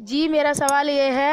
جی میرا سوال یہ ہے،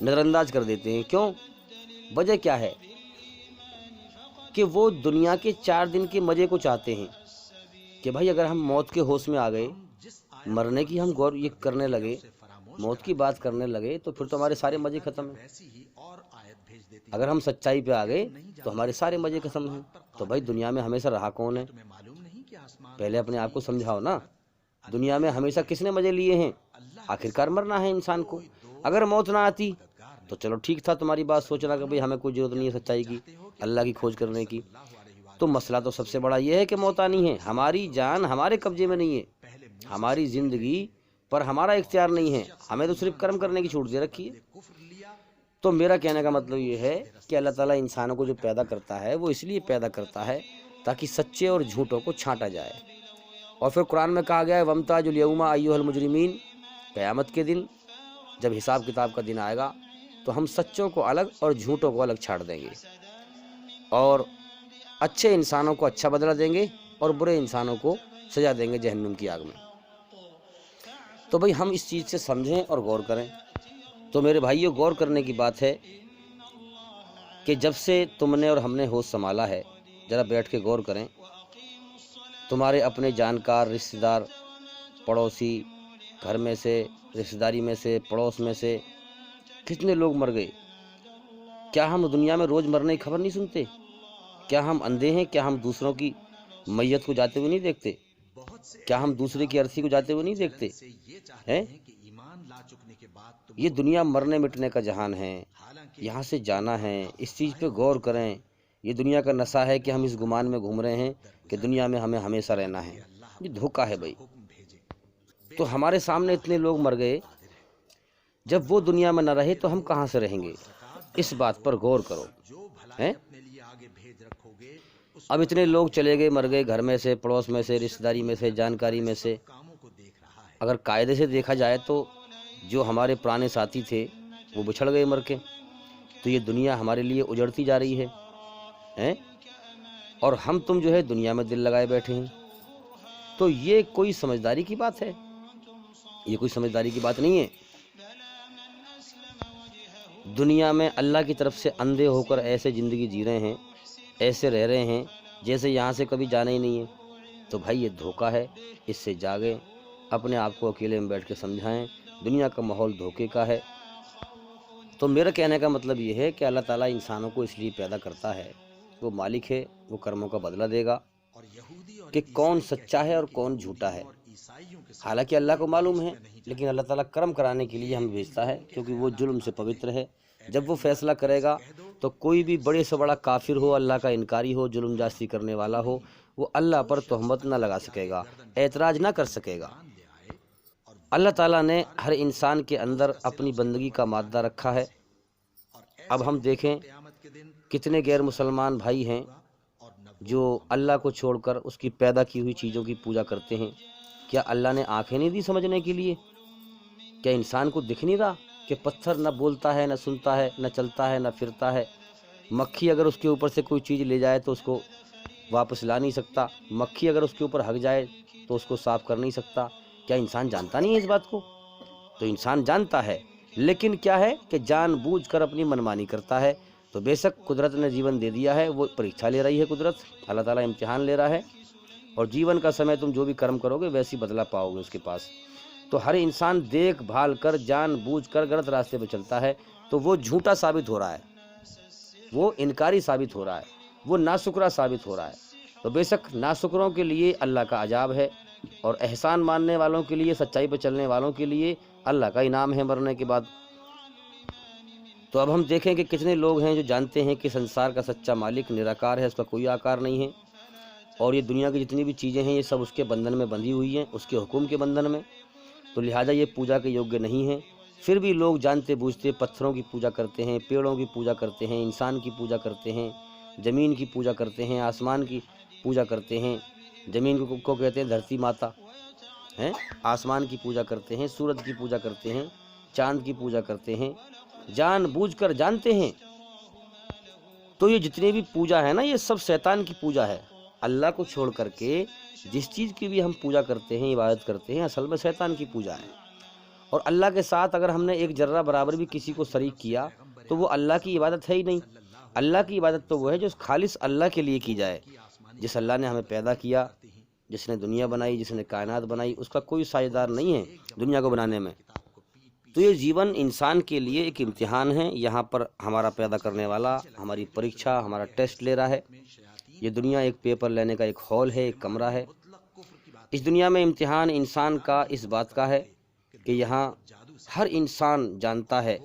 نظر انداز کر دیتے ہیں۔ کیوں؟ وجہ کیا ہے کہ وہ دنیا کے 4 دن کے مزے کو چاہتے ہیں کہ بھائی اگر ہم موت کے ہوش میں آ گئے، مرنے کی ہم غور یہ کرنے لگے، موت کی بات کرنے لگے، تو پھر تو ہمارے سارے مزے ختم ہیں۔ اگر ہم سچائی پہ آ گئے تو ہمارے سارے مزے ختم ہیں۔ تو بھائی دنیا میں ہمیشہ رہا کون ہے؟ پہلے اپنے آپ کو سمجھاؤ نا، دنیا میں ہمیشہ کس نے مزے لیے ہیں؟ آخرکار مرنا ہے انسان کو۔ اگر موت نہ آتی تو چلو ٹھیک تھا تمہاری بات سوچنا کہ بھئی ہمیں کوئی ضرورت نہیں ہے سچائی کی، اللہ کی کھوج کرنے کی۔ تو مسئلہ تو سب سے بڑا یہ ہے کہ موت آنی ہے، ہماری جان ہمارے قبضے میں نہیں ہے، ہماری زندگی پر ہمارا اختیار نہیں ہے، ہمیں تو صرف کرم کرنے کی چھوٹ دے رکھی ہے۔ تو میرا کہنے کا مطلب یہ ہے کہ اللہ تعالیٰ انسانوں کو جو پیدا کرتا ہے وہ اس لیے پیدا کرتا ہے تاکہ سچے اور جھوٹوں کو چھانٹا جائے۔ اور پھر قرآن میں کہا گیا ہے وَامْتَازُوا الْيَوْمَ أَيُّهَا الْمُجْرِمِينَ، قیامت کے دن جب حساب کتاب کا دن آئے گا تو ہم سچوں کو الگ اور جھوٹوں کو الگ چھاڑ دیں گے، اور اچھے انسانوں کو اچھا بدلہ دیں گے اور برے انسانوں کو سزا دیں گے جہنم کی آگ میں۔ تو بھئی ہم اس چیز سے سمجھیں اور غور کریں۔ تو میرے بھائیوں، غور کرنے کی بات ہے کہ جب سے تم نے اور ہم نے ہوش سنبھالا ہے، ذرا بیٹھ کے غور کریں، تمہارے اپنے جانکار، رشتہ دار، پڑوسی، گھر میں سے، رشتہ داری میں سے، پڑوس میں سے کتنے لوگ مر گئے؟ کیا ہم دنیا میں روز مرنے کی خبر نہیں سنتے؟ کیا ہم اندھے ہیں؟ کیا ہم دوسروں کی میت کو جاتے ہوئے نہیں دیکھتے؟ کیا ہم دوسرے کی ارتھی کو جاتے ہوئے نہیں دیکھتے ہیں؟ یہ دنیا مرنے مٹنے کا جہان ہے، یہاں سے جانا ہے، اس چیز پہ غور کریں۔ یہ دنیا کا نشہ ہے کہ ہم اس گمان میں گھوم رہے ہیں کہ دنیا میں ہمیں ہمیشہ رہنا ہے، یہ دھوکہ ہے بھائی۔ تو ہمارے سامنے اتنے لوگ مر گئے، جب وہ دنیا میں نہ رہے تو ہم کہاں سے رہیں گے؟ اس بات پر غور کرو ہیں؟ اب اتنے لوگ چلے گئے، مر گئے، گھر میں سے، پڑوس میں سے، رشتہ داری میں سے، جانکاری میں سے۔ اگر قاعدے سے دیکھا جائے تو جو ہمارے پرانے ساتھی تھے وہ بچھڑ گئے مر کے، تو یہ دنیا ہمارے لیے اجڑتی جا رہی ہے ہیں؟ اور ہم تم جو ہے دنیا میں دل لگائے بیٹھے ہیں۔ تو یہ کوئی سمجھداری کی بات ہے؟ یہ کوئی سمجھداری کی بات نہیں ہے۔ دنیا میں اللہ کی طرف سے اندھے ہو کر ایسے زندگی جی رہے ہیں، ایسے رہ رہے ہیں جیسے یہاں سے کبھی جانا ہی نہیں ہے۔ تو بھائی یہ دھوکہ ہے، اس سے جاگیں، اپنے آپ کو اکیلے میں بیٹھ کے سمجھائیں، دنیا کا ماحول دھوکے کا ہے۔ تو میرا کہنے کا مطلب یہ ہے کہ اللہ تعالیٰ انسانوں کو اس لیے پیدا کرتا ہے، وہ مالک ہے، وہ کرموں کا بدلہ دے گا کہ کون سچا ہے اور کون جھوٹا ہے۔ حالانکہ اللہ کو معلوم ہے، لیکن اللہ تعالیٰ کرم کرانے کے لیے ہمیں بھیجتا ہے، کیونکہ وہ ظلم سے پوتر ہے۔ جب وہ فیصلہ کرے گا تو کوئی بھی بڑے سے بڑا کافر ہو، اللہ کا انکاری ہو، ظلم جاستی کرنے والا ہو، وہ اللہ پر تہمت نہ لگا سکے گا، اعتراض نہ کر سکے گا۔ اللہ تعالیٰ نے ہر انسان کے اندر اپنی بندگی کا مادہ رکھا ہے۔ اب ہم دیکھیں کتنے غیر مسلمان بھائی ہیں جو اللہ کو چھوڑ کر اس کی پیدا کی ہوئی چیزوں کی پوجا کرتے ہیں۔ کیا اللہ نے آنکھیں نہیں دی سمجھنے کے لیے؟ کیا انسان کو دکھ نہیں رہا کہ پتھر نہ بولتا ہے، نہ سنتا ہے، نہ چلتا ہے، نہ پھرتا ہے؟ مکھی اگر اس کے اوپر سے کوئی چیز لے جائے تو اس کو واپس لا نہیں سکتا، مکھی اگر اس کے اوپر ہگ جائے تو اس کو صاف کر نہیں سکتا۔ کیا انسان جانتا نہیں ہے اس بات کو؟ تو انسان جانتا ہے، لیکن کیا ہے کہ جان بوجھ کر اپنی منمانی کرتا ہے۔ تو بے شک قدرت نے جیون دے دیا ہے، وہ پریکشا لے رہی ہے، قدرت اللہ تعالیٰ امتحان لے رہا ہے، اور جیون کا سمے تم جو بھی کرم کرو گے ویسی بدلہ پاؤ گے اس کے پاس۔ تو ہر انسان دیکھ بھال کر، جان بوجھ کر غلط راستے پہ چلتا ہے، تو وہ جھوٹا ثابت ہو رہا ہے، وہ انکاری ثابت ہو رہا ہے، وہ ناشکرا ثابت ہو رہا ہے۔ تو بے شک ناشکروں کے لیے اللہ کا عذاب ہے، اور احسان ماننے والوں کے لیے، سچائی پہ چلنے والوں کے لیے اللہ کا انعام ہے مرنے کے بعد۔ تو اب ہم دیکھیں کہ کتنے لوگ ہیں جو جانتے ہیں کہ سنسار کا سچا مالک نراکار ہے، اس کا کوئی آکار نہیں ہے، اور یہ دنیا کی جتنی بھی چیزیں ہیں یہ سب اس کے بندھن میں بندھی ہوئی ہیں، اس کے حکم کے بندھن میں، تو لہٰذا یہ پوجا کے یوگیہ نہیں ہیں۔ پھر بھی لوگ جانتے بوجھتے پتھروں کی پوجا کرتے ہیں، پیڑوں کی پوجا کرتے ہیں، انسان کی پوجا کرتے ہیں، زمین کی پوجا کرتے ہیں، آسمان کی پوجا کرتے ہیں۔ زمین کو کہتے ہیں دھرتی ماتا ہیں، آسمان کی پوجا کرتے ہیں، سورج کی پوجا کرتے ہیں، چاند کی پوجا کرتے ہیں، جان بوجھ کر جانتے ہیں۔ تو یہ جتنے بھی پوجا ہے نا، یہ سب شیطان کی پوجا ہے۔ اللہ کو چھوڑ کر کے جس چیز کی بھی ہم پوجا کرتے ہیں، عبادت کرتے ہیں، اصل میں شیطان کی پوجا ہے۔ اور اللہ کے ساتھ اگر ہم نے ایک ذرہ برابر بھی کسی کو شریک کیا تو وہ اللہ کی عبادت ہے ہی نہیں۔ اللہ کی عبادت تو وہ ہے جو خالص اللہ کے لیے کی جائے۔ جس اللہ نے ہمیں پیدا کیا، جس نے دنیا بنائی، جس نے کائنات بنائی، اس کا کوئی ساجھیدار نہیں ہے دنیا کو بنانے میں۔ تو یہ جیون انسان کے لیے ایک امتحان ہے، یہاں پر ہمارا پیدا کرنے والا ہماری پریکشا، ہمارا ٹیسٹ لے رہا ہے۔ یہ دنیا ایک پیپر لینے کا ایک ہال ہے، ایک کمرہ ہے۔ اس دنیا میں امتحان انسان کا اس بات کا ہے کہ یہاں ہر انسان جانتا ہے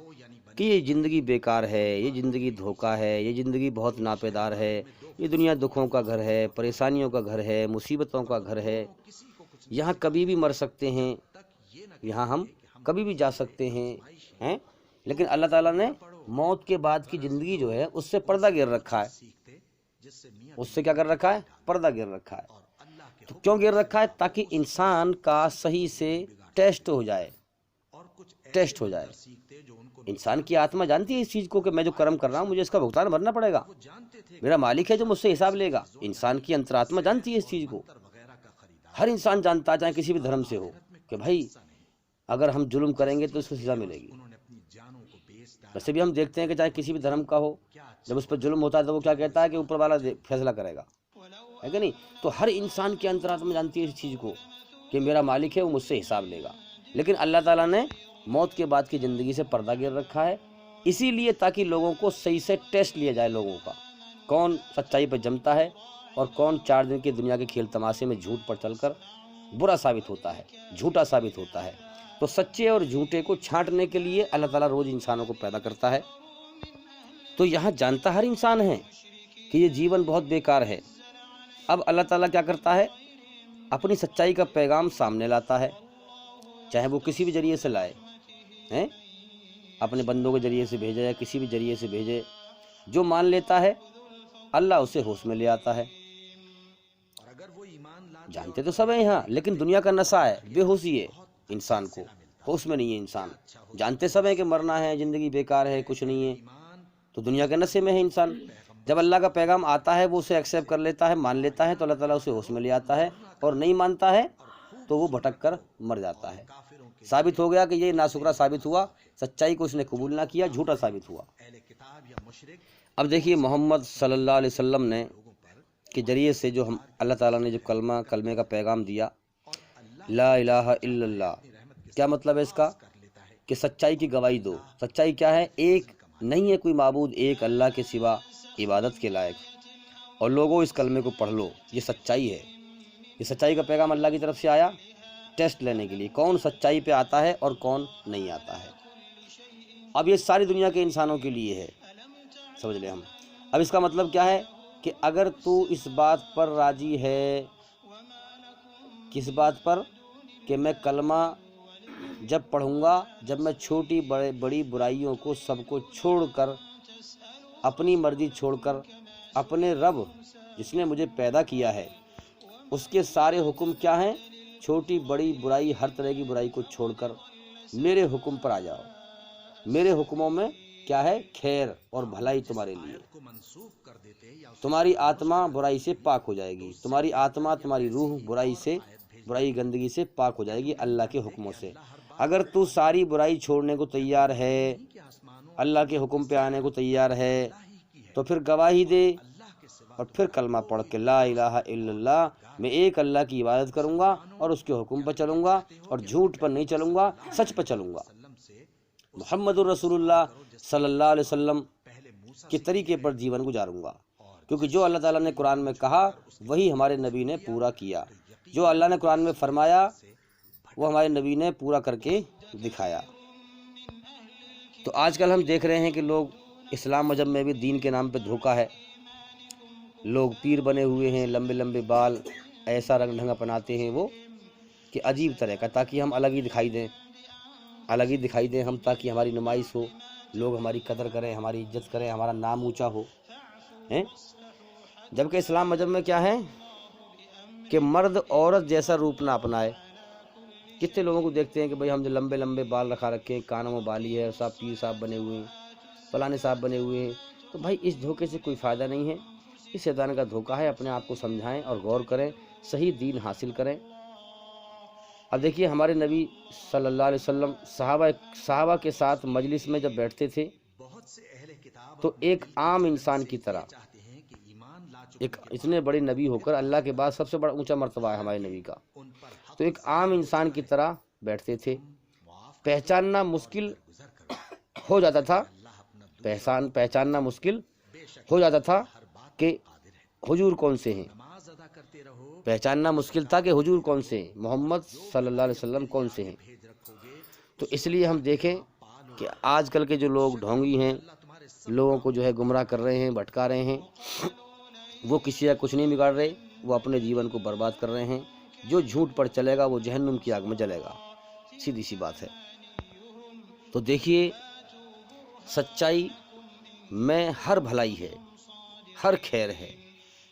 کہ یہ زندگی بیکار ہے، یہ زندگی دھوکہ ہے، یہ زندگی بہت ناپیدار ہے، یہ دنیا دکھوں کا گھر ہے، پریشانیوں کا گھر ہے، مصیبتوں کا گھر ہے۔ یہاں کبھی بھی مر سکتے ہیں، یہاں ہم کبھی بھی جا سکتے ہیں، لیکن اللہ تعالیٰ نے موت کے بعد کی زندگی جو ہے اس سے پردہ گیر رکھا ہے۔ اس سے کیا کر رکھا ہے؟ پردہ گیر رکھا ہے۔ تو کیوں گیر رکھا ہے؟ تاکہ انسان کا صحیح سے ٹیسٹ ہو جائے، ٹیسٹ ہو جائے۔ انسان کی آتما جانتی ہے اس چیز کو کہ میں جو کرم کر رہا ہوں مجھے اس کا بھگتان بھرنا پڑے گا، میرا مالک ہے جو مجھ سے حساب لے گا۔ انسان کی انترآتما جانتی ہے اس چیز کو۔ ہر انسان جانتا ہے، چاہے کسی بھی دھرم سے ہو، کہ بھائی اگر ہم ظلم کریں گے تو اس کو سزا ملے گی۔ ویسے بھی ہم دیکھتے ہیں کہ چاہے کسی بھی دھرم کا ہو، جب اس پر ظلم ہوتا ہے تو وہ کیا کہتا ہے کہ اوپر والا فیصلہ کرے گا، ہے کہ نہیں؟ تو ہر انسان کی انترآتما جانتی ہے اس چیز کو کہ میرا مالک ہے وہ مجھ سے حساب لے گا۔ لیکن اللہ تعالیٰ نے موت کے بعد کی زندگی سے پردہ گیر رکھا ہے، اسی لیے تاکہ لوگوں کو صحیح سے ٹیسٹ لیا جائے، لوگوں کا کون سچائی پہ جمتا ہے اور کون 4 دن کی دنیا کے کھیل تماشے میں جھوٹ پر چل کر برا ثابت ہوتا ہے، جھوٹا ثابت ہوتا ہے۔ تو سچے اور جھوٹے کو چھانٹنے کے لیے اللہ تعالیٰ روز انسانوں کو پیدا کرتا ہے۔ تو یہاں جانتا ہر انسان ہے کہ یہ جیون بہت بیکار ہے۔ اب اللہ تعالیٰ کیا کرتا ہے؟ اپنی سچائی کا پیغام سامنے لاتا ہے، چاہے وہ کسی بھی ذریعے سے لائے، اپنے بندوں کے ذریعے سے بھیجے یا کسی بھی ذریعے سے بھیجے۔ جو مان لیتا ہے اللہ اسے ہوش میں لے آتا ہے۔ جانتے تو سب ہیں یہاں، لیکن دنیا کا نشہ ہے، بے ہوشی ہے انسان کو، ہوش میں نہیں ہے انسان۔ جانتے سب ہیں کہ مرنا ہے، زندگی بیکار ہے، کچھ نہیں ہے، تو دنیا کے نشے میں ہے انسان۔ جب اللہ کا پیغام آتا ہے وہ اسے ایکسیپٹ کر لیتا ہے، مان لیتا ہے، تو اللہ تعالیٰ اسے ہوش میں لے آتا ہے، اور نہیں مانتا ہے تو وہ بھٹک کر مر جاتا ہے۔ ثابت ہو گیا کہ یہ ناشکرا ثابت ہوا، سچائی کو اس نے قبول نہ کیا، جھوٹا ثابت ہوا۔ اب دیکھیے محمد صلی اللہ علیہ وسلم نے کے ذریعے سے جو ہم اللہ تعالیٰ نے جو کلمے کا پیغام دیا، لا الہ الا اللہ، کیا مطلب ہے اس کا؟ کہ سچائی کی گواہی دو۔ سچائی کیا ہے؟ ایک نہیں ہے کوئی معبود ایک اللہ کے سوا عبادت کے لائق، اور لوگوں اس کلمے کو پڑھ لو، یہ سچائی ہے۔ یہ سچائی کا پیغام اللہ کی طرف سے آیا ٹیسٹ لینے کے لیے، کون سچائی پہ آتا ہے اور کون نہیں آتا ہے۔ اب یہ ساری دنیا کے انسانوں کے لیے ہے، سمجھ لیں ہم۔ اب اس کا مطلب کیا ہے؟ کہ اگر تو اس بات پر راضی ہے، کس بات پر؟ کہ میں کلمہ جب پڑھوں گا، جب میں چھوٹی بڑی برائیوں کو سب کو چھوڑ کر، اپنی مرضی چھوڑ کر، اپنے رب جس نے مجھے پیدا کیا ہے اس کے سارے حکم کیا ہیں؟ چھوٹی بڑی برائی، ہر طرح کی برائی کو چھوڑ کر میرے حکم پر آ جاؤ۔ میرے حکموں میں کیا ہے؟ خیر اور بھلائی تمہارے لیے۔ تمہاری آتما برائی سے پاک ہو جائے گی، تمہاری آتما، تمہاری روح برائی گندگی سے پاک ہو جائے گی اللہ کے حکموں سے۔ اگر تو ساری برائی چھوڑنے کو تیار ہے، اللہ کے حکم پہ آنے کو تیار ہے، تو پھر گواہی دے اور پھر کلمہ پڑھ کے لا الہ الا اللہ، میں ایک اللہ کی عبادت کروں گا اور اس کے حکم پر چلوں گا، اور جھوٹ پر نہیں چلوں گا، سچ پر چلوں گا۔ محمد الرسول اللہ صلی اللہ علیہ وسلم کے طریقے پر جیون گزاروں گا، کیونکہ جو اللہ تعالیٰ نے قرآن میں کہا وہی ہمارے نبی نے پورا کیا، جو اللہ نے قرآن میں فرمایا وہ ہمارے نبی نے پورا کر کے دکھایا۔ تو آج کل ہم دیکھ رہے ہیں کہ لوگ اسلام مذہب میں بھی دین کے نام پہ دھوکہ ہے، لوگ پیر بنے ہوئے ہیں، لمبے لمبے بال، ایسا رنگ ڈھنگ اپناتے ہیں وہ کہ عجیب طرح کا، تاکہ ہم الگ ہی دکھائی دیں ہم، تاکہ ہماری نمائش ہو، لوگ ہماری قدر کریں، ہماری عزت کریں، ہمارا نام اونچا ہو، جبکہ اسلام مذہب میں کیا ہے کہ مرد عورت جیسا روپ نہ اپنائے۔ کتنے لوگوں کو دیکھتے ہیں کہ بھئی ہم جو لمبے لمبے بال رکھا رکھے ہیں، کانوں میں بالی ہے، صاحب پیر صاحب بنے ہوئے ہیں، فلانے صاحب بنے ہوئے ہیں، تو بھائی اس دھوکے سے کوئی فائدہ نہیں ہے، اس شیطان کا دھوکہ ہے۔ اپنے آپ کو سمجھائیں اور غور کریں، صحیح دین حاصل کریں۔ اب دیکھیے ہمارے نبی صلی اللہ علیہ وسلم صحابہ کے ساتھ مجلس میں جب بیٹھتے تھے تو ایک عام انسان کی طرح، ایک اتنے بڑے نبی ہو کر، اللہ کے بعد سب سے بڑا اونچا مرتبہ ہے ہمارے نبی کا، تو ایک عام انسان کی طرح بیٹھتے تھے۔ پہچاننا مشکل ہو جاتا تھا، پہچاننا مشکل ہو جاتا تھا کہ حضور کون سے ہیں، پہچاننا مشکل تھا کہ حضور کون سے ہیں، محمد صلی اللہ علیہ وسلم کون سے ہیں۔ تو اس لیے ہم دیکھیں کہ آج کل کے جو لوگ ڈھونگی ہیں، لوگوں کو جو ہے گمراہ کر رہے ہیں، بھٹکا رہے ہیں، وہ کسی کا کچھ نہیں بگاڑ رہے، وہ اپنے جیون کو برباد کر رہے ہیں۔ جو جھوٹ پر چلے گا وہ جہنم کی آگ میں جلے گا، سیدھی سی بات ہے۔ تو دیکھیے سچائی میں ہر بھلائی ہے، ہر خیر ہے،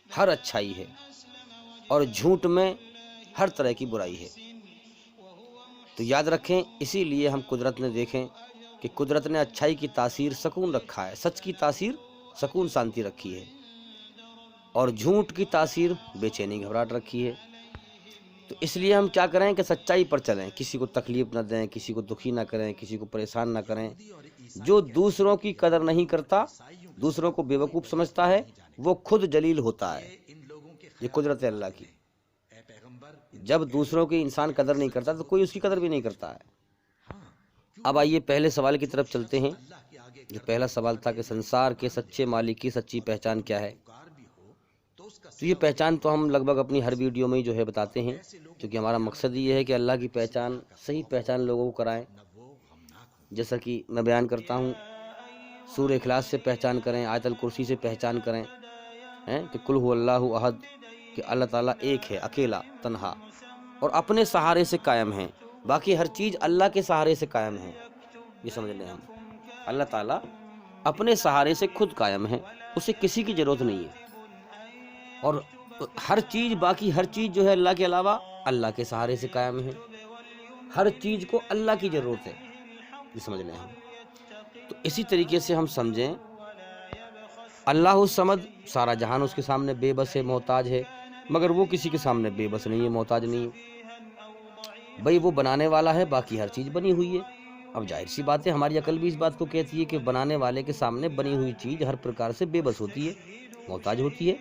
ہر اچھائی ہے، اور جھوٹ میں ہر طرح کی برائی ہے۔ تو یاد رکھیں، اسی لیے ہم قدرت نے دیکھیں کہ قدرت نے اچھائی کی تاثیر سکون رکھا ہے، سچ کی تاثیر سکون شانتی رکھی ہے، اور جھوٹ کی تاثیر بے چینی گھبراہٹ رکھی ہے۔ تو اس لیے ہم کیا کریں کہ سچائی پر چلیں، کسی کو تکلیف نہ دیں، کسی کو دکھی نہ کریں، کسی کو پریشان نہ کریں۔ جو دوسروں کی قدر نہیں کرتا، دوسروں کو بیوقوف سمجھتا ہے، وہ خود جلیل ہوتا ہے۔ یہ قدرت ہے اللہ کی، جب دوسروں کی انسان قدر نہیں کرتا تو کوئی اس کی قدر بھی نہیں کرتا ہے۔ اب آئیے پہلے سوال کی طرف چلتے ہیں۔ جو پہلا سوال تھا کہ سنسار کے سچے مالک کی سچی پہچان کیا ہے، تو یہ پہچان تو ہم لگ بھگ اپنی ہر ویڈیو میں ہی جو ہے بتاتے ہیں، کیونکہ ہمارا مقصد یہ ہے کہ اللہ کی پہچان، صحیح پہچان لوگوں کو کرائیں۔ جیسا کہ میں بیان کرتا ہوں، سورہ اخلاص سے پہچان کریں، آیت الکرسی سے پہچان کریں کہ قل هو اللہ احد، کہ اللہ تعالیٰ ایک ہے، اکیلا، تنہا، اور اپنے سہارے سے قائم ہیں، باقی ہر چیز اللہ کے سہارے سے قائم ہے۔ یہ سمجھ لیں، ہم اللہ تعالیٰ اپنے سہارے سے خود قائم ہے، اسے کسی کی ضرورت نہیں ہے، اور ہر چیز، باقی ہر چیز جو ہے اللہ کے علاوہ اللہ کے سہارے سے قائم ہے۔ ہر چیز کو اللہ کی ضرورت ہے، یہ سمجھ لیں ہم۔ تو اسی طریقے سے ہم سمجھیں اللہ الصمد، سارا جہان اس کے سامنے بے بس ہے، محتاج ہے، مگر وہ کسی کے سامنے بے بس نہیں ہے، محتاج نہیں ہے۔ بھئی وہ بنانے والا ہے، باقی ہر چیز بنی ہوئی ہے۔ اب ظاہر سی بات ہے، ہماری عقل بھی اس بات کو کہتی ہے کہ بنانے والے کے سامنے بنی ہوئی چیز ہر پرکار سے بے بس ہوتی ہے، محتاج ہوتی ہے۔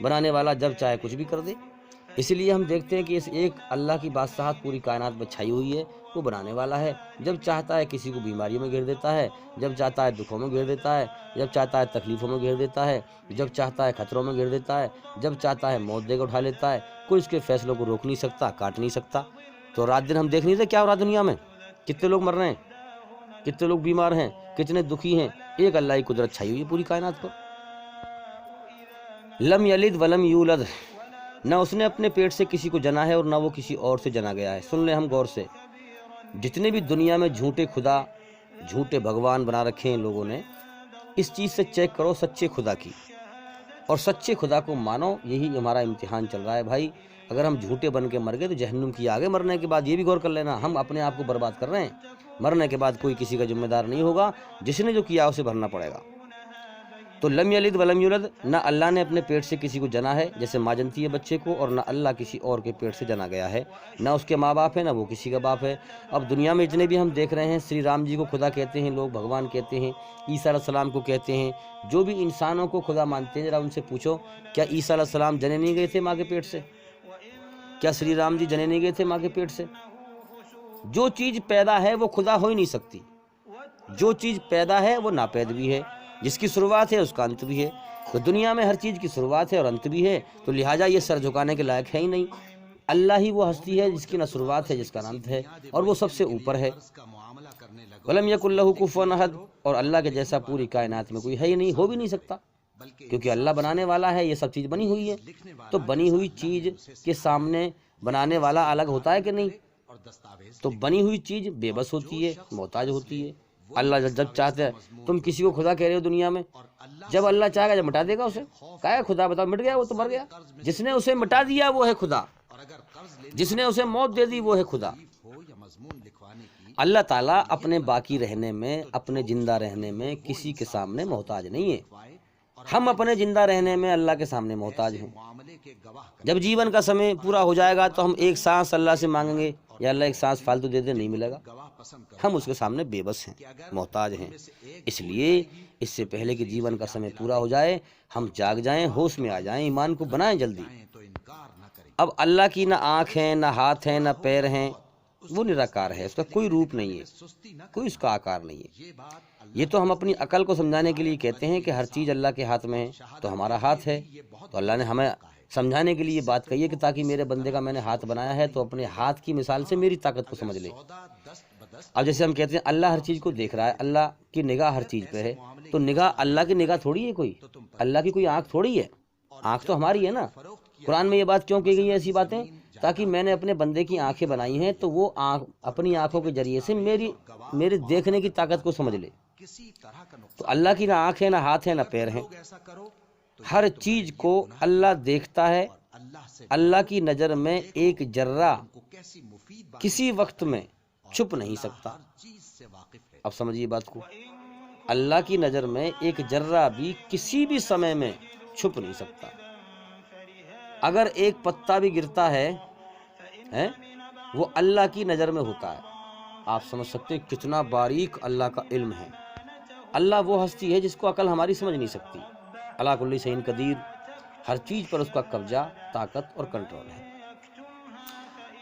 بنانے والا جب چاہے کچھ بھی کر دے۔ اسی لیے ہم دیکھتے ہیں کہ اس ایک اللہ کی بادشاہت پوری کائنات میں چھائی ہوئی ہے، وہ بنانے والا ہے، جب چاہتا ہے کسی کو بیماریوں میں گھیر دیتا ہے، جب چاہتا ہے دکھوں میں گھیر دیتا ہے، جب چاہتا ہے تکلیفوں میں گھیر دیتا ہے، جب چاہتا ہے خطروں میں گھیر دیتا ہے، جب چاہتا ہے موت دے کے اٹھا لیتا ہے۔ کوئی اس کے فیصلوں کو روک نہیں سکتا، کاٹ نہیں سکتا۔ تو رات دن ہم دیکھ نہیں رہے کیا ہو رہا دنیا میں، کتنے لوگ مر رہے ہیں، کتنے لوگ بیمار ہیں، کتنے دکھی ہیں، ایک اللہ کی قدرت چھائی ہوئی ہے پوری کائنات پر۔ لم یلد ولم یولد، نہ اس نے اپنے پیٹ سے کسی کو جنا ہے اور نہ وہ کسی اور سے جنا گیا ہے۔ سن لیں ہم غور سے، جتنے بھی دنیا میں جھوٹے خدا، جھوٹے بھگوان بنا رکھے ہیں لوگوں نے، اس چیز سے چیک کرو سچے خدا کی، اور سچے خدا کو مانو۔ یہی ہمارا امتحان چل رہا ہے بھائی۔ اگر ہم جھوٹے بن کے مر گئے تو جہنم کی آگے، مرنے کے بعد یہ بھی غور کر لینا، ہم اپنے آپ کو برباد کر رہے ہیں۔ مرنے کے بعد کوئی کسی کا ذمہ دار نہیں ہوگا، جس نے جو کیا اسے بھرنا پڑے گا۔ تو لم یلد ولم یولد، نہ اللہ نے اپنے پیٹ سے کسی کو جنا ہے جیسے ماں جنتی ہے بچے کو، اور نہ اللہ کسی اور کے پیٹ سے جنا گیا ہے، نہ اس کے ماں باپ ہے، نہ وہ کسی کا باپ ہے۔ اب دنیا میں جتنے بھی ہم دیکھ رہے ہیں، شری رام جی کو خدا کہتے ہیں لوگ، بھگوان کہتے ہیں، عیسیٰ علیہ السلام کو کہتے ہیں، جو بھی انسانوں کو خدا مانتے ہیں، ذرا ان سے پوچھو کیا عیسیٰ علیہ السلام جنے نہیں گئے تھے ماں کے پیٹ سے؟ کیا شری رام جی جنے نہیں گئے تھے ماں کے پیٹ سے؟ جو چیز پیدا ہے وہ خدا ہو ہی نہیں سکتی، جو چیز پیدا ہے وہ ناپید بھی ہے، جس کی شروعات ہے اس کا انت بھی ہے۔ تو دنیا میں ہر چیز کی شروعات ہے اور انت بھی ہے، تو لہٰذا یہ سر جھکانے کے لائق ہے ہی نہیں۔ اللہ ہی وہ ہستی ہے جس کی نہ شروعات ہے، جس کا انت ہے، اور وہ سب سے اوپر ہے۔ وَلَمْ يَكُنْ لَهُ كُفُوًا أَحَدٌ، اور اللہ کے جیسا پوری کائنات میں کوئی ہے ہی نہیں، ہو بھی نہیں سکتا، کیونکہ اللہ بنانے والا ہے، یہ سب چیز بنی ہوئی ہے۔ تو بنی ہوئی چیز کے سامنے بنانے والا الگ ہوتا ہے کہ نہیں؟ تو بنی ہوئی چیز بے بس ہوتی ہے، محتاج ہوتی ہے۔ اللہ جب چاہتا ہے، تم کسی کو خدا کہہ رہے ہو دنیا میں، جب اللہ چاہے گا جب مٹا دے گا اسے۔ کہا ہے خدا، بتاؤ مٹ گیا وہ تو مر گیا، جس نے اسے مٹا دیا وہ ہے خدا، جس نے اسے موت دے دی وہ ہے خدا۔ اللہ تعالیٰ اپنے باقی رہنے میں، اپنے زندہ رہنے میں کسی کے سامنے محتاج نہیں ہے، ہم اپنے زندہ رہنے میں اللہ کے سامنے محتاج ہیں. جب جیون کا سمے پورا ہو جائے گا تو ہم ایک سانس اللہ سے مانگیں گے یا اللہ ایک سانس فالتو دے دے, نہیں ملے گا. ہم اس کے سامنے بے بس ہیں, محتاج ہیں. اس لیے اس سے پہلے کہ جیون کا سمے پورا ہو جائے ہم جاگ جائیں, ہوش میں آ جائیں, ایمان کو بنائیں جلدی. اب اللہ کی نہ آنکھ ہے, نہ ہاتھ ہے, نہ پیر ہیں, وہ نراکار ہے, اس کا کوئی روپ نہیں ہے, کوئی اس کا آکار نہیں ہے. یہ تو ہم اپنی عقل کو سمجھانے کے لیے کہتے ہیں کہ ہر چیز اللہ کے ہاتھ میں ہے, تو ہمارا ہاتھ ہے. تو اللہ نے ہمیں سمجھانے کے لیے یہ بات کہی ہے کہ تاکہ میرے بندے کا میں نے ہاتھ بنایا ہے تو اپنے ہاتھ کی مثال سے میری طاقت کو سمجھ لے. اب جیسے ہم کہتے ہیں اللہ ہر چیز کو دیکھ رہا ہے, اللہ کی نگاہ ہر چیز پہ ہے, تو نگاہ اللہ کی نگاہ تھوڑی ہے, کوئی اللہ کی کوئی آنکھ تھوڑی ہے, آنکھ تو ہماری ہے نا. قرآن میں یہ بات کیوں کی گئی ہے ایسی باتیں؟ تاکہ میں نے اپنے بندے کی آنکھیں بنائی ہیں تو وہ اپنی آنکھوں کے ذریعے سے میرے دیکھنے کی طاقت کو سمجھ لے. تو اللہ کی نہ آنکھ ہے, نہ ہاتھ ہے, نہ پیر ہیں, ہر چیز کو اللہ دیکھتا ہے. اللہ کی نظر میں ایک ذرہ کسی وقت میں چھپ نہیں سکتا. اب سمجھیے بات کو, اللہ کی نظر میں ایک ذرہ بھی کسی بھی سمے میں چھپ نہیں سکتا. اگر ایک پتا بھی گرتا ہے وہ اللہ کی نظر میں ہوتا ہے. آپ سمجھ سکتے ہیں کتنا باریک اللہ کا علم ہے. اللہ وہ ہستی ہے جس کو عقل ہماری سمجھ نہیں سکتی. اللہ کل شیء قدیر, ہر چیز پر اس کا قبضہ, طاقت اور کنٹرول ہے.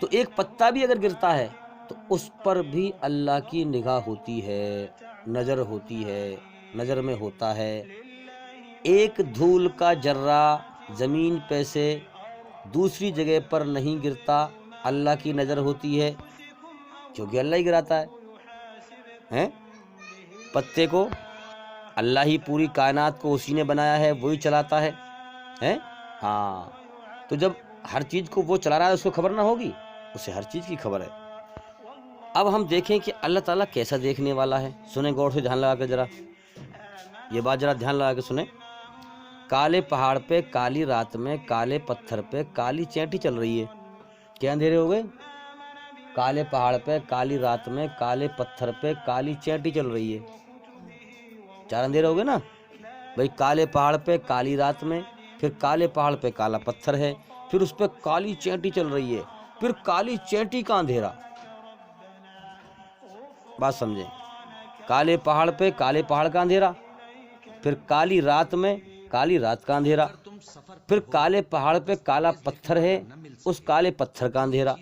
تو ایک پتا بھی اگر گرتا ہے تو اس پر بھی اللہ کی نگاہ ہوتی ہے, نظر ہوتی ہے, نظر میں ہوتا ہے. ایک دھول کا ذرہ زمین پہ سے دوسری جگہ پر نہیں گرتا, اللہ کی نظر ہوتی ہے, کیونکہ اللہ ہی گراتا ہے. پتے کو اللہ ہی پوری کائنات کو اسی نے بنایا ہے, وہی چلاتا ہے. ہاں, تو جب ہر چیز کو وہ چلا رہا ہے اس کو خبر نہ ہوگی؟ اسے ہر چیز کی خبر ہے. اب ہم دیکھیں کہ اللہ تعالیٰ کیسا دیکھنے والا ہے. سنیں غور سے, دھیان لگا کے ذرا یہ بات ذرا دھیان لگا کے سنیں. کالے پہاڑ پہ کالی رات میں کالے پتھر پہ کالی چینٹی چل رہی ہے. کیا اندھیرے ہو گئے؟ کالے پہاڑ پہ کالی رات میں کالے پتھر پہ کالی چینٹی چل رہی ہے. 4 اندھیرے ہو گئے نا بھائی. کالے پہاڑ پہ کالی رات میں, پھر کالے پہاڑ پہ کالا پتھر ہے, پھر اس پہ کالی چینٹی چل رہی ہے, پھر کالی چینٹی کا اندھیرا. بات سمجھیں, کالے پہاڑ پہ کالے پہاڑ کا اندھیرا, پھر کالی رات میں کالی رات کا اندھیرا, پھر کالے پہاڑ پہ کالا پتھر ہے, اس کالے پتھر کا اندھیرا,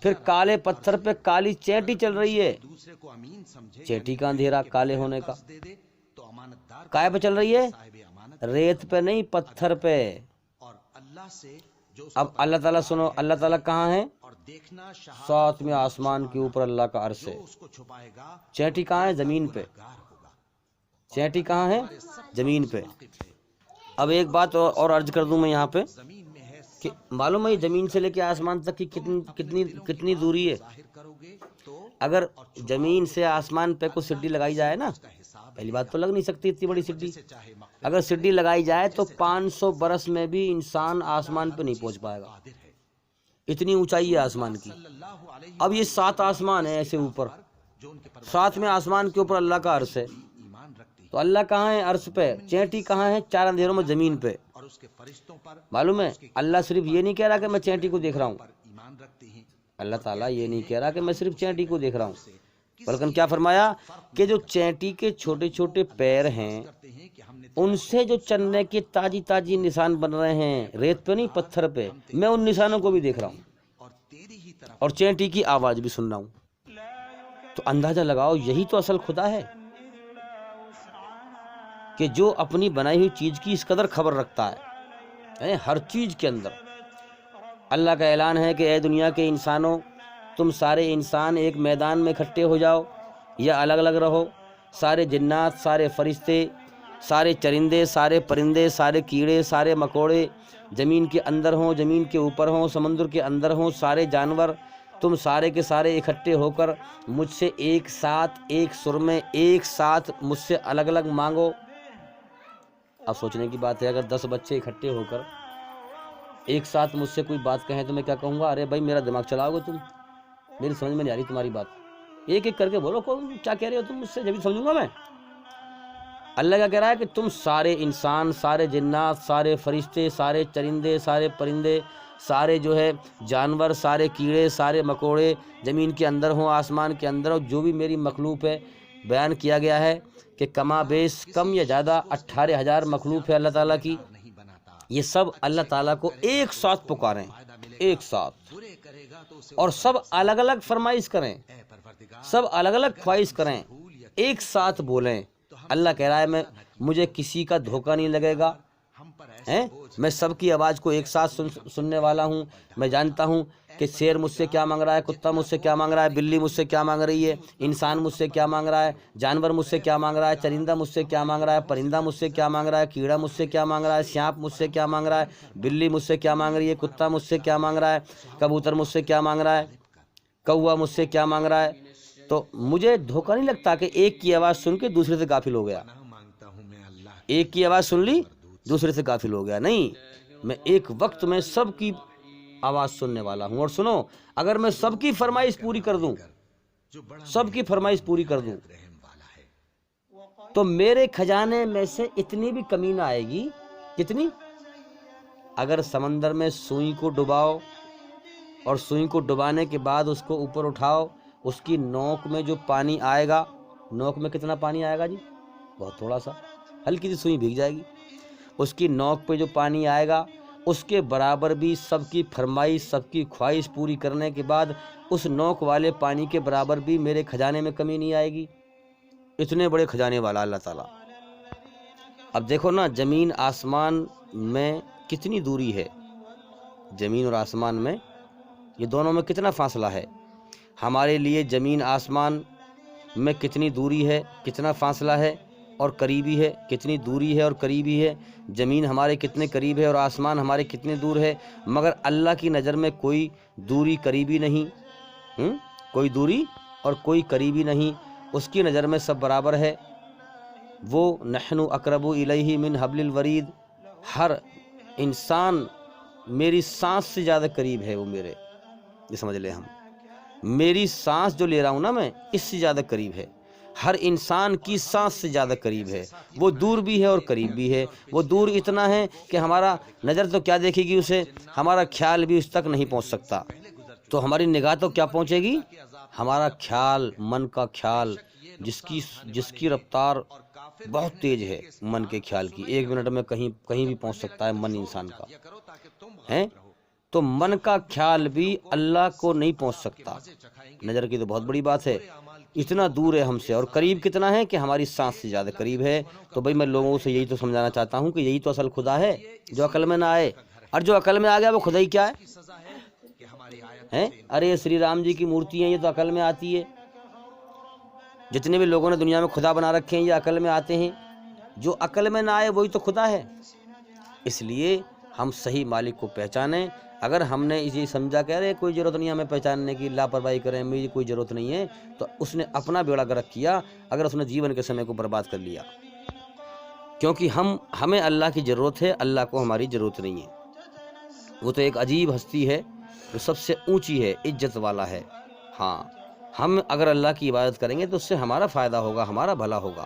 پھر کالے پتھر پہ کالی چینٹی چل رہی ہے, چینٹی کا اندھیرا کالے ہونے کا. کائے پہ چل رہی ہے؟ ریت پہ نہیں, پتھر پہ. اب اللہ تعالیٰ سنو, اللہ تعالیٰ کہاں ہے؟ 7ویں آسمان کے اوپر اللہ کا عرش ہے. چینٹی کہاں ہے؟ زمین پہ. چینٹی کہاں ہے؟ زمین پہ. اب ایک بات اور عرض کر دوں میں یہاں پہ کہ معلوم ہے زمین سے لے کے آسمان تک کی کتنی دوری ہے. اگر زمین سے آسمان پہ کوئی سڈی لگائی جائے نا, پہلی بات تو لگ نہیں سکتی اتنی بڑی سڈی. اگر سڈی لگائی جائے تو 500 برس میں بھی انسان آسمان پہ نہیں پہنچ پائے گا, اتنی اونچائی ہے آسمان کی. اب یہ 7 آسمان ہیں ایسے اوپر, 7ویں آسمان کے اوپر اللہ کا عرش ہے. تو اللہ کہاں ہے؟ عرش پہ. چینٹی کہاں ہے؟ 4 اندھیروں میں زمین پہ. معلوم ہے اللہ صرف یہ نہیں کہہ رہا کہ میں چینٹی کو دیکھ رہا ہوں. اللہ تعالیٰ یہ نہیں کہہ رہا کہ میں صرف چینٹی کو دیکھ رہا ہوں, بلکہ کیا فرمایا کہ جو چینٹی کے چھوٹے چھوٹے پیر ہیں ان سے جو چلنے کے تاجی نشان بن رہے ہیں, ریت پہ نہیں پتھر پہ, میں ان نشانوں کو بھی دیکھ رہا ہوں اور چینٹی کی آواز بھی سن رہا ہوں. تو اندازہ لگاؤ یہی تو اصل خدا ہے کہ جو اپنی بنائی ہوئی چیز کی اس قدر خبر رکھتا ہے ہر چیز کے اندر. اللہ کا اعلان ہے کہ اے دنیا کے انسانوں, تم سارے انسان ایک میدان میں اکٹھے ہو جاؤ یا الگ الگ رہو. سارے جنات, سارے فرشتے, سارے چرندے, سارے پرندے, سارے کیڑے, سارے مکوڑے, زمین کے اندر ہوں, زمین کے اوپر ہوں, سمندر کے اندر ہوں, سارے جانور, تم سارے کے سارے اکٹھے ہو کر مجھ سے ایک ساتھ ایک سر میں ایک ساتھ مجھ سے الگ الگ مانگو. اب سوچنے کی بات ہے, اگر 10 بچے اکٹھے ہو کر ایک ساتھ مجھ سے کوئی بات کہیں تو میں کیا کہوں گا؟ ارے بھائی میرا دماغ چلاؤ گے تم, میری سمجھ میں نہیں آ رہی تمہاری بات. ایک ایک کر کے بولو کیا کہہ رہے ہو تم مجھ سے, جبھی سمجھوں گا میں. اللہ کیا کہہ رہا ہے کہ تم سارے انسان، سارے جنات، سارے فرشتے، سارے چرندے، سارے پرندے، سارے جو ہے جانور، سارے کیڑے، سارے مکوڑے، زمین کے اندر ہوں، آسمان کے اندر ہوں، جو بھی میری مخلوق ہے، بیان کیا گیا ہے کہ کما بیش کم یا زیادہ 18,000 مخلوق ہے اللہ تعالیٰ کی، یہ سب اللہ تعالیٰ کو ایک ساتھ پکاریں، ایک ساتھ، اور سب الگ الگ فرمائش کریں، سب الگ الگ خواہش کریں، ایک ساتھ بولیں۔ اللہ کہہ رہا ہے مجھے کسی کا دھوکہ نہیں لگے گا، میں سب کی آواز کو ایک ساتھ سننے والا ہوں۔ میں جانتا ہوں کہ شیر مجھ سے کیا مانگ رہا ہے، کتا مجھ سے کیا مانگ رہا ہے، بلی مجھ سے کیا مانگ رہی ہے، انسان مجھ سے کیا مانگ رہا ہے، جانور مجھ سے کیا مانگ رہا ہے، چرندہ مجھ سے کیا مانگ رہا ہے، پرندہ مجھ سے کیا مانگ رہا ہے، کیڑا مجھ سے کیا مانگ رہا ہے، سانپ مجھ سے کیا مانگ رہا ہے، بلی مجھ سے کیا مانگ رہی ہے، کتا مجھ سے کیا مانگ رہا ہے، کبوتر مجھ سے کیا مانگ رہا ہے، کوا مجھ سے کیا مانگ رہا ہے۔ تو مجھے دھوکہ نہیں لگتا کہ ایک کی آواز سن کے دوسرے سے غافل ہو گیا، ایک کی آواز سن لی دوسرے سے غافل ہو گیا، نہیں، میں ایک وقت میں سب کی آواز سننے والا ہوں۔ اور سنو، اگر میں سب کی فرمائش پوری کر دوں، سب کی فرمائش پوری کر دوں، تو میرے خزانے میں سے اتنی بھی کمی نہ آئے گی، کتنی؟ اگر سمندر میں سوئی کو ڈباؤ اور سوئی کو ڈبانے کے بعد اس کو اوپر اٹھاؤ، اس کی نوک میں جو پانی آئے گا، نوک میں کتنا پانی آئے گا جی؟ بہت تھوڑا سا، ہلکی سی سوئی بھیگ جائے گی، اس کی نوک پہ جو پانی آئے گا اس کے برابر بھی سب کی فرمائش، سب کی خواہش پوری کرنے کے بعد اس نوک والے پانی کے برابر بھی میرے خزانے میں کمی نہیں آئے گی۔ اتنے بڑے خزانے والا اللہ تعالیٰ۔ اب دیکھو نا، زمین آسمان میں کتنی دوری ہے، زمین اور آسمان میں یہ دونوں میں کتنا فاصلہ ہے، ہمارے لیے زمین آسمان میں کتنی دوری ہے، کتنا فاصلہ ہے، اور قریبی ہے، کتنی دوری ہے اور قریبی ہے، زمین ہمارے کتنے قریب ہے اور آسمان ہمارے کتنے دور ہے، مگر اللہ کی نظر میں کوئی دوری قریبی نہیں، کوئی دوری اور کوئی قریبی نہیں، اس کی نظر میں سب برابر ہے۔ وہ نحن اقرب الیہ من حبل الورید، ہر انسان میری سانس سے زیادہ قریب ہے، وہ میرے، یہ سمجھ لیں ہم، میری سانس جو لے رہا ہوں نا میں، اس سے زیادہ قریب ہے، ہر انسان کی سانس سے زیادہ قریب ہے، وہ دور بھی ہے اور قریب بھی ہے۔ وہ دور اتنا ہے کہ ہمارا نظر تو کیا دیکھے گی اسے، ہمارا خیال بھی اس تک نہیں پہنچ سکتا، تو ہماری نگاہ تو کیا پہنچے گی، ہمارا خیال، من کا خیال، جس کی رفتار بہت تیز ہے، من کے خیال کی، 1 منٹ میں کہیں بھی پہنچ سکتا ہے من انسان کا ہے، تو من کا خیال بھی اللہ کو نہیں پہنچ سکتا۔ نظر کی تو بہت بڑی بات ہے، اتنا دور ہے ہم سے، اور قریب کتنا ہے کہ ہماری سانس سے زیادہ قریب ہے۔ تو بھائی میں لوگوں سے یہی تو سمجھانا چاہتا ہوں کہ یہی تو اصل خدا ہے جو عقل میں نہ آئے، اور جو عقل میں آ گیا وہ خدا ہی کیا ہے؟ ارے شری رام جی کی مورتی ہیں، یہ تو عقل میں آتی ہے، جتنے بھی لوگوں نے دنیا میں خدا بنا رکھے ہیں یہ عقل میں آتے ہیں، جو عقل میں نہ آئے وہی تو خدا ہے۔ اس لیے ہم صحیح مالک کو پہچانیں۔ اگر ہم نے یہ سمجھا کہ ارے کوئی ضرورت نہیں ہمیں پہچاننے کی، لاپرواہی کریں، میری کوئی ضرورت نہیں ہے، تو اس نے اپنا بیڑا غرق کیا، اگر اس نے جیون کے سمے کو برباد کر لیا، کیونکہ ہمیں اللہ کی ضرورت ہے، اللہ کو ہماری ضرورت نہیں ہے۔ وہ تو ایک عجیب ہستی ہے جو سب سے اونچی ہے، عزت والا ہے۔ ہاں، ہم اگر اللہ کی عبادت کریں گے تو اس سے ہمارا فائدہ ہوگا، ہمارا بھلا ہوگا،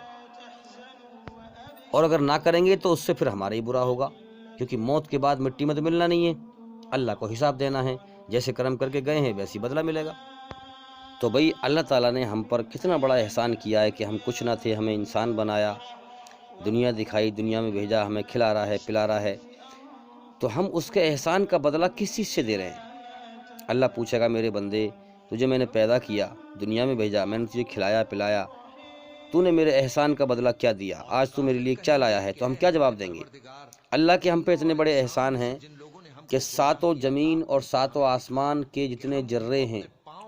اور اگر نہ کریں گے تو اس سے پھر ہمارا ہی برا ہوگا، کیونکہ موت کے بعد مٹی میں تو ملنا نہیں ہے، اللہ کو حساب دینا ہے، جیسے کرم کر کے گئے ہیں ویسے بدلہ ملے گا۔ تو بھئی اللہ تعالیٰ نے ہم پر کتنا بڑا احسان کیا ہے کہ ہم کچھ نہ تھے، ہمیں انسان بنایا، دنیا دکھائی، دنیا میں بھیجا، ہمیں کھلا رہا ہے، پلا رہا ہے، تو ہم اس کے احسان کا بدلہ کس چیز سے دے رہے ہیں؟ اللہ پوچھے گا میرے بندے، تجھے میں نے پیدا کیا، دنیا میں بھیجا، میں نے تجھے کھلایا پلایا، تو نے میرے احسان کا بدلہ کیا دیا؟ آج تو میرے لیے کیا لایا ہے؟ تو ہم کیا جواب دیں گے؟ اللہ کے ہم پہ اتنے بڑے احسان ہیں کہ 7 زمین اور 7 آسمان کے جتنے ذرے ہیں،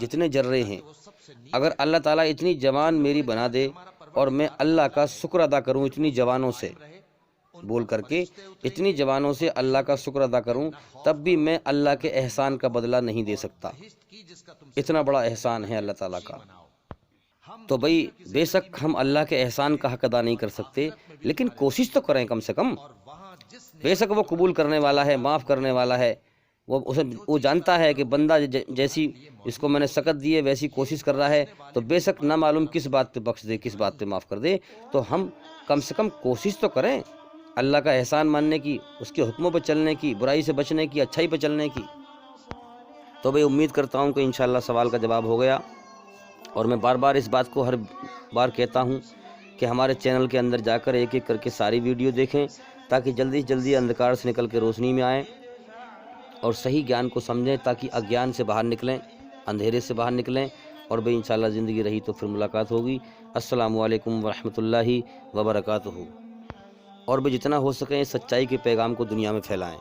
جتنے ذرے ہیں، اگر اللہ تعالیٰ اتنی جوان میری بنا دے اور میں اللہ کا شکر ادا کروں، اتنی جوانوں سے بول کر کے، اتنی جوانوں سے اللہ کا شکر ادا کروں، تب بھی میں اللہ کے احسان کا بدلہ نہیں دے سکتا، اتنا بڑا احسان ہے اللہ تعالیٰ کا۔ تو بھئی بے شک ہم اللہ کے احسان کا حق ادا نہیں کر سکتے، لیکن کوشش تو کریں کم سے کم، بے شک وہ قبول کرنے والا ہے، معاف کرنے والا ہے، وہ جانتا ہے کہ بندہ جیسی اس کو میں نے سکت دی ہے ویسی کوشش کر رہا ہے، تو بے شک نہ معلوم کس بات پہ بخش دے، کس بات پہ معاف کر دے، تو ہم کم سے کم کوشش تو کریں اللہ کا احسان ماننے کی، اس کے حکموں پہ چلنے کی، برائی سے بچنے کی، اچھائی پہ چلنے کی۔ تو بھئی امید کرتا ہوں کہ انشاءاللہ سوال کا جواب ہو گیا، اور میں بار بار اس بات کو ہر بار کہتا ہوں کہ ہمارے چینل کے اندر جا کر ایک ایک کر کے ساری ویڈیو دیکھیں، تاکہ جلدی سے جلدی اندھکار سے نکل کے روشنی میں آئیں اور صحیح گیان کو سمجھیں، تاکہ اگیان سے باہر نکلیں، اندھیرے سے باہر نکلیں، اور بھئی انشاءاللہ زندگی رہی تو پھر ملاقات ہوگی۔ السلام علیکم ورحمۃ اللہ وبرکاتہ۔ اور بھی جتنا ہو سکے سچائی کے پیغام کو دنیا میں پھیلائیں۔